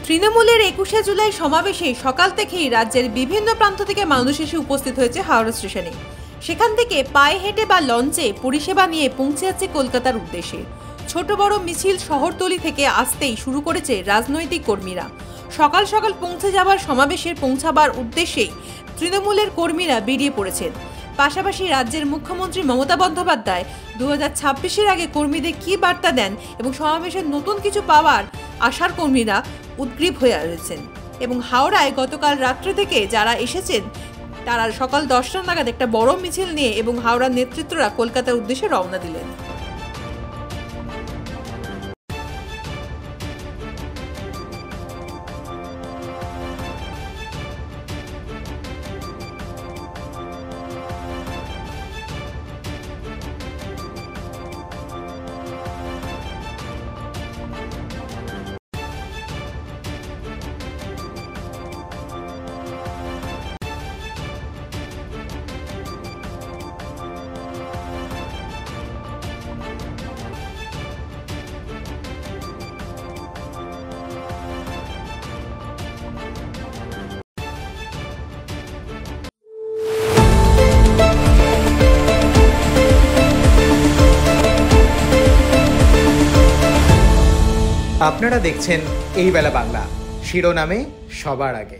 তৃণমূলের ২১শে জুলাই সমাবেশে সকাল থেকেই রাজ্যের বিভিন্ন প্রান্ত থেকে মানুষ এসে উপস্থিত হয়েছে হাওড়া স্টেশনে। সেখান থেকে পায়ে হেঁটে বা লঞ্চে পরিষেবা নিয়ে পৌঁছে যাচ্ছে কলকাতার উদ্দেশ্যে। ছোট বড় মিছিল শহরতলি থেকে আসতেই শুরু করেছে রাজনৈতিক কর্মীরা। সকাল সকাল পৌঁছে যাবার সমাবেশের পৌঁছাবার উদ্দেশ্যেই তৃণমূলের কর্মীরা বেরিয়ে পড়েছেন। পাশাপাশি রাজ্যের মুখ্যমন্ত্রী মমতা বন্দ্যোপাধ্যায় 2026-এর আগে কর্মীদের কী বার্তা দেন এবং সমাবেশের নতুন কিছু পাওয়ার আশার কর্মীরা উদ্গ্রীব হয়ে রয়েছেন। এবং হাওড়ায় গতকাল রাত্রে থেকে যারা এসেছেন তারা সকাল 10টা নাগাদ একটা বড় মিছিল নিয়ে এবং হাওড়ার নেতৃত্বরা কলকাতার উদ্দেশ্যে রওনা দিলেন। আপনারা দেখছেন এই বেলা বাংলা, শিরোনামে সবার আগে।